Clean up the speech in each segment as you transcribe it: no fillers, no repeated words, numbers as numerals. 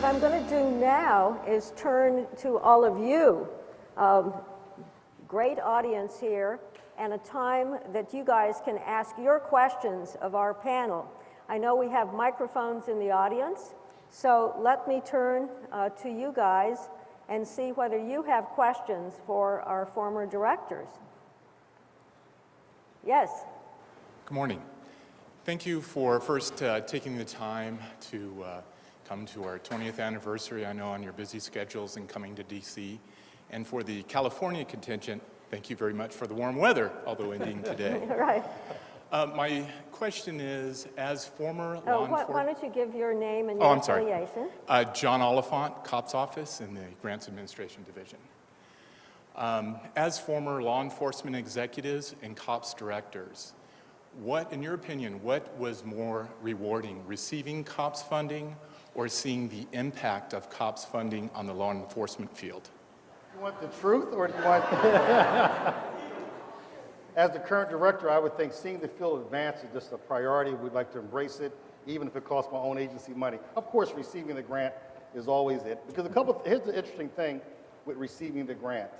what I'm going to do now is turn to all of you, great audience here, and a time that you guys can ask your questions of our panel. I know we have microphones in the audience, so let me turn to you guys and see whether you have questions for our former directors. Yes? Good morning. Thank you for first taking the time to come to our 20th anniversary, I know on your busy schedules, and coming to DC. And for the California contingent, thank you very much for the warm weather, although ending today. Right. My question is, as former law enforcement... Why don't you give your name and your affiliation? John Oliphant, Cops Office in the Grants Administration Division. As former law enforcement executives and cops directors, what, in your opinion, what was more rewarding, receiving cops funding or seeing the impact of cops funding on the law enforcement field? You want the truth, or do you want... As the current director, I would think seeing the field advance is just a priority. We'd like to embrace it, even if it costs my own agency money. Of course, receiving the grant is always it. Because here's the interesting thing with receiving the grant.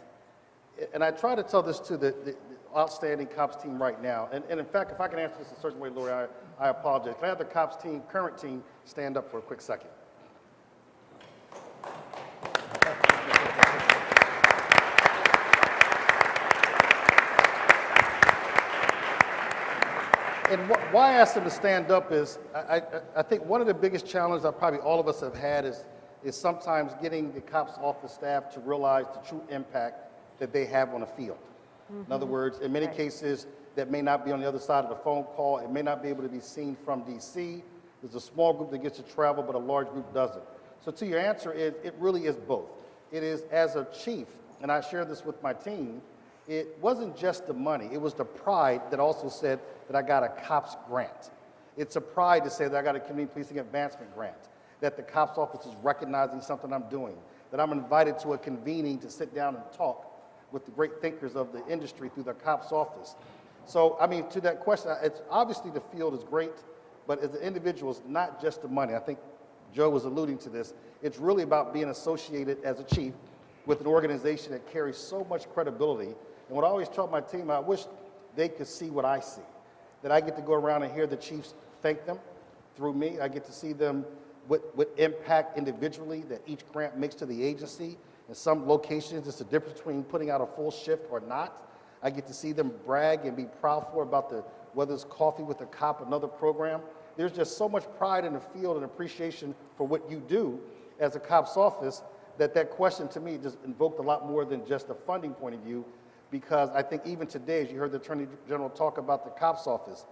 And I try to tell this to the outstanding cops team right now. And in fact, if I can answer this a certain way, Lori, I apologize. Can I have the cops team, current team, stand up for a quick second? And why I asked them to stand up is, I think one of the biggest challenges that probably all of us have had is sometimes getting the cops office staff to realize the true impact that they have on the field. In other words, in many cases, that may not be on the other side of the phone call. It may not be able to be seen from DC. There's a small group that gets to travel, but a large group doesn't. So to your answer is, it really is both. It is as a chief, and I share this with my team, it wasn't just the money, it was the pride that also said that I got a COPS grant. It's a pride to say that I got a community policing advancement grant, that the COPS office is recognizing something I'm doing, that I'm invited to a convening to sit down and talk with the great thinkers of the industry through the COPS office. So, I mean, to that question, it's obviously the field is great, but as an individual, it's not just the money. I think Joe was alluding to this. It's really about being associated as a chief with an organization that carries so much credibility. And what I always tell my team, I wish they could see what I see, that I get to go around and hear the chiefs thank them through me. I get to see them what impact individually that each grant makes to the agency. In some locations, it's the difference between putting out a full shift or not. I get to see them brag and be proud for about whether it's Coffee with a Cop, another program. There's just so much pride in the field and appreciation for what you do as a COPS office that question to me just invoked a lot more than just a funding point of view, because I think even today, as you heard the Attorney General talk about the COPS office,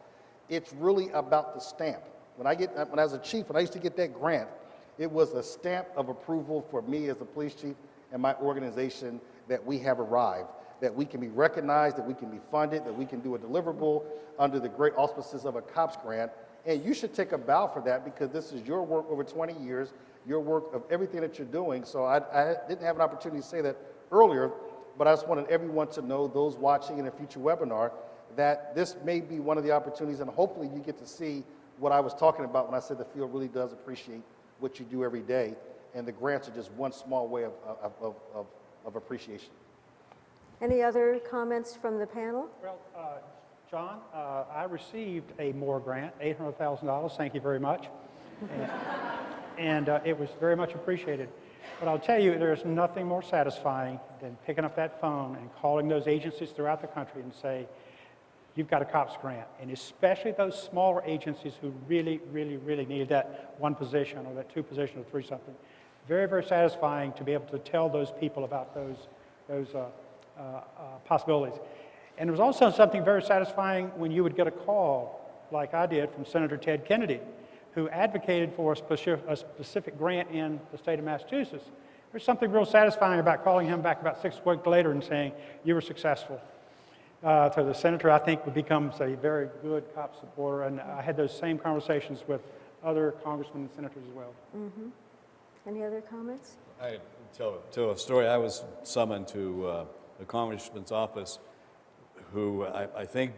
it's really about the stamp. When I was a chief, when I used to get that grant, it was a stamp of approval for me as a police chief and my organization that we have arrived, that we can be recognized, that we can be funded, that we can do a deliverable under the great auspices of a COPS grant. And you should take a bow for that, because this is your work over 20 years, your work of everything that you're doing. So I didn't have an opportunity to say that earlier, but I just wanted everyone to know, those watching in a future webinar, that this may be one of the opportunities, and hopefully you get to see what I was talking about when I said the field really does appreciate what you do every day, and the grants are just one small way of appreciation. Any other comments from the panel? Well, John, I received a Moore grant, $800,000. Thank you very much. And it was very much appreciated. But I'll tell you, there's nothing more satisfying than picking up that phone and calling those agencies throughout the country and say, you've got a COPS grant. And especially those smaller agencies who really, really, really needed that one position or that two position or three something. Very, very satisfying to be able to tell those people about those possibilities. And there was also something very satifying when you would get a call, like I did, from Senator Ted Kennedy, who advocated for a specific grant in the state of Massachusetts. There's something real satisfying about calling him back about 6 weeks later and saying, you were successful. To the senator, I think, becomes a very good COP supporter, and I had those same conversations with other congressmen and senators as well. Mm-hmm. Any other comments? I tell a story. I was summoned to the congressman's office, who I think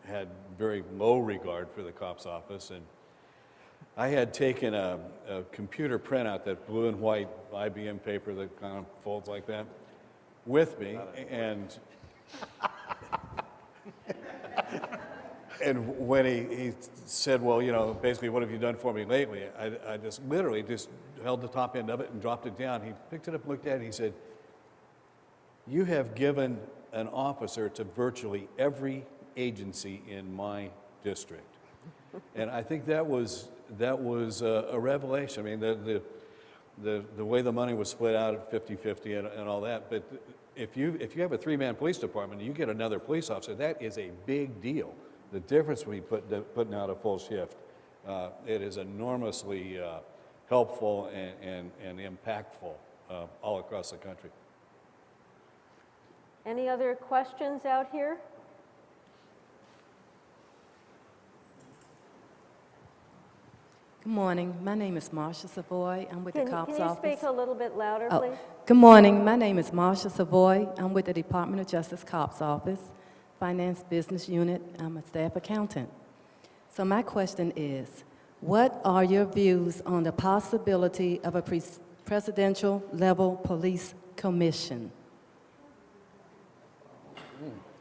had very low regard for the COPS office, and I had taken a computer printout, that blue and white IBM paper that kind of folds like that, with me, and when he said, well, you know, basically, what have you done for me lately? I just literally just held the top end of it and dropped it down. He picked it up, looked at it, and he said, you have given an officer to virtually every agency in my district. And I think that was a revelation. I mean, the way the money was split out at 50-50 and all that. But if you have a three-man police department and you get another police officer, that is a big deal. The difference between putting out a full shift, it is enormously helpful and impactful all across the country. Any other questions out here? Good morning. My name is Marcia Savoy. I'm with the COPS Can you office. speak a little bit louder, please? Good morning. My name is Marcia Savoy. I'm with the Department of Justice COPS office, Finance Business Unit. I'm a staff accountant. So my question is, what are your views on the possibility of a presidential level police commission?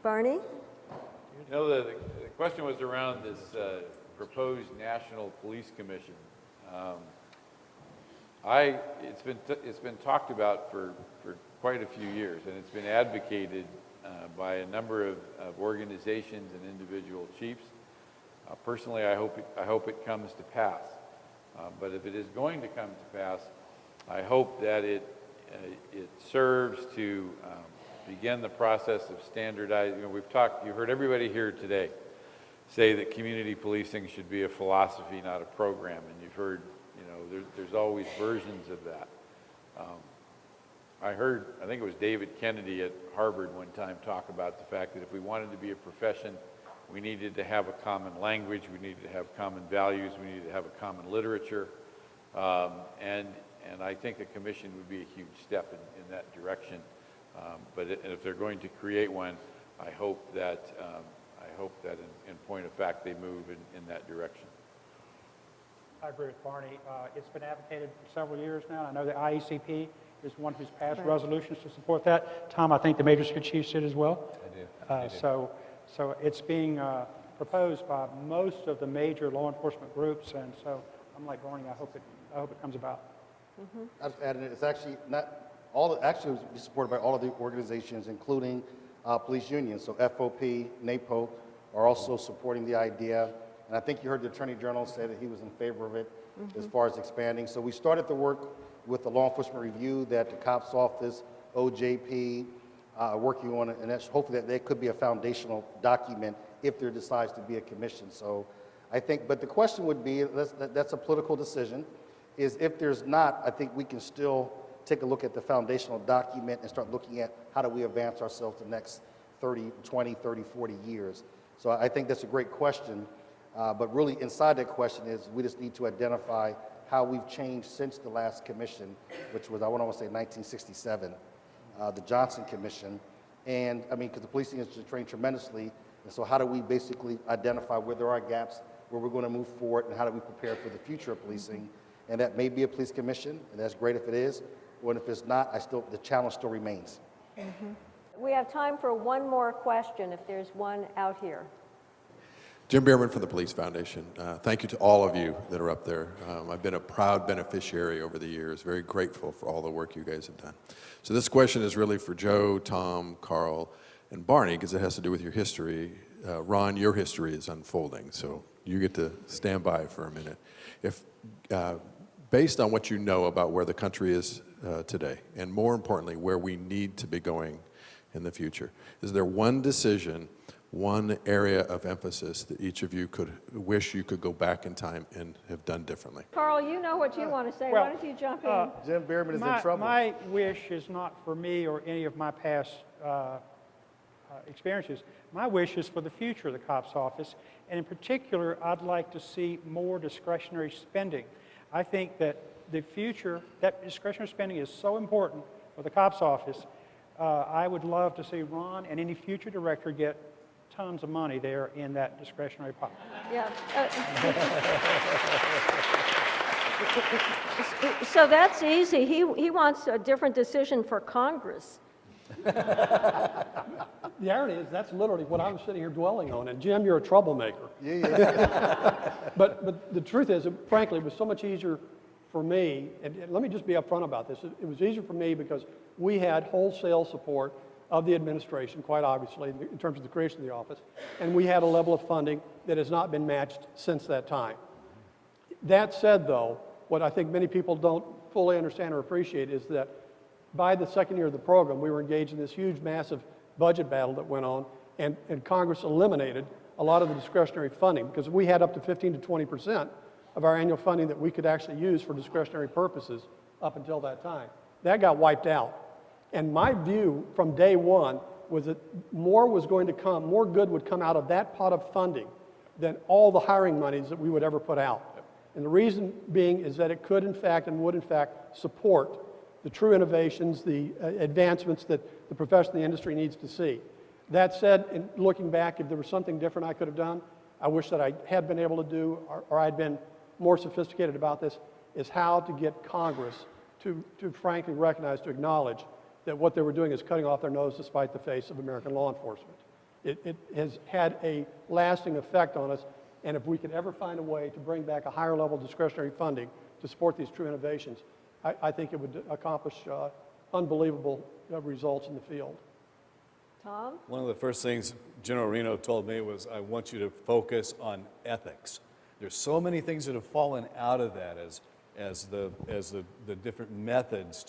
Barney? You know, the question was around this proposed National Police Commission. It's been talked about for quite a few years, and it's been advocated by a number of organizations and individual chiefs. Personally, I hope it comes to pass. But if it is going to come to pass, I hope that it serves to begin the process of standardizing. You know, you heard everybody here today say that community policing should be a philosophy, not a program. And you've heard, you know, there's always versions of that. I think it was David Kennedy at Harvard one time talk about the fact that if we wanted to be a profession, we needed to have a common language, we needed to have common values, we needed to have a common literature. And I think a commission would be a huge step in that direction. But if they're going to create one, I hope that in point of fact they move in that direction. I agree with Barney. It's been advocated for several years now. I know the IECP is one who's passed resolutions to support that. Tom, I think the Major Chief Chiefs did as well. I do. So it's being proposed by most of the major law enforcement groups, and so I'm like Barney. I hope it comes about. I just added it's actually not all. Actually, it was supported by all of the organizations, including police unions. So FOP, NAPO are also supporting the idea. And I think you heard the Attorney General say that he was in favor of it as far as expanding. So we started the work with the Law Enforcement Review that the COPS Office, OJP, working on it, and that's hopefully that could be a foundational document if there decides to be a commission. So I think, but the question would be, that's a political decision, is if there's not, I think we can still take a look at the foundational document and start looking at how do we advance ourselves the next 30, 20, 30, 40 years. So I think that's a great question, but really inside that question is we just need to identify how we've changed since the last commission, which was, I want to say 1967, the Johnson Commission. And I mean, because the policing has trained tremendously, and so how do we basically identify where there are gaps, where we're going to move forward, and how do we prepare for the future of policing? And that may be a police commission, and that's great if it is, or if it's not, the challenge still remains. We have time for one more question, if there's one out here. Jim Bierman from the Police Foundation. Thank you to all of you that are up there. I've been a proud beneficiary over the years, very grateful for all the work you guys have done. So this question is really for Joe, Tom, Carl, and Barney, because it has to do with your history. Ron, your history is unfolding, so you get to stand by for a minute. If, based on what you know about where the country is today, and more importantly, where we need to be going in the future, is there one decision, one area of emphasis that each of you could wish you could go back in time and have done differently? Carl, you know what you want to say. well, Why don't you jump in? Jim Bierman is in trouble. My wish is not for me or any of my past experiences. My wish is for the future of the COPS office, and in particular, I'd like to see more discretionary spending. I think that the future, that discretionary spending is so important for the COPS office. I would love to see Ron and any future director get tons of money there in that discretionary pot. Yeah. So that's easy. He wants a different decision for Congress. The irony is that's literally what I was sitting here dwelling on. And Jim, you're a troublemaker. But the truth is, frankly, it was so much easier for me, and let me just be upfront about this. It was easier for me because we had wholesale support of the administration, quite obviously, in terms of the creation of the office, and we had a level of funding that has not been matched since that time. That said, though, what I think many people don't fully understand or appreciate is that by the second year of the program, we were engaged in this huge, massive budget battle that went on, and Congress eliminated a lot of the discretionary funding because we had up to 15 to 20% of our annual funding that we could actually use for discretionary purposes up until that time. That got wiped out. And my view from day one was that more was going to come, more good would come out of that pot of funding than all the hiring monies that we would ever put out. And the reason being is that it could in fact and would in fact support the true innovations, the advancements that the profession, the industry needs to see. That said, in looking back, if there was something different I could have done, I wish that I had been able to do, or I'd been more sophisticated about this, is how to get Congress to frankly recognize, to acknowledge that what they were doing is cutting off their nose to spite the face of American law enforcement. It has had a lasting effect on us, and if we could ever find a way to bring back a higher level of discretionary funding to support these true innovations, I think it would accomplish unbelievable results in the field. Tom? One of the first things General Reno told me was, I want you to focus on ethics. There's so many things that have fallen out of that as the different methods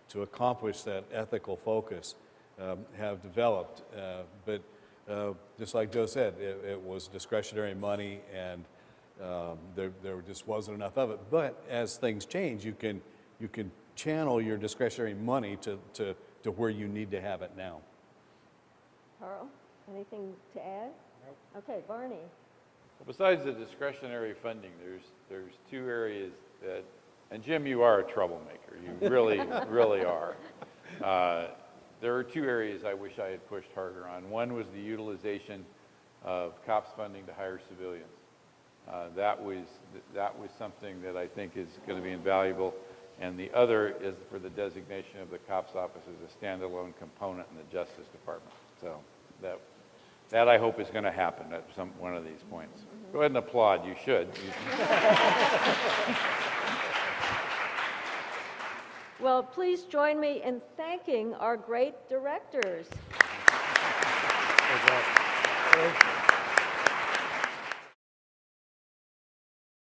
to accomplish that ethical focus have developed. But just like Joe said, it was discretionary money, and there just wasn't enough of it. But as things change, you can channel your discretionary money to where you need to have it now. Carl, anything to add? Nope. Okay, Barney. Well, besides the discretionary funding, there's two areas that, and Jim, you are a troublemaker. You really, really are. There are two areas I wish I had pushed harder on. One was the utilization of cops funding to hire civilians. That was something that I think is going to be invaluable. And the other is for the designation of the cops office as a standalone component in the Justice Department. So that I hope is going to happen at one of these points. Go ahead and applaud. You should. Well, please join me in thanking our great directors.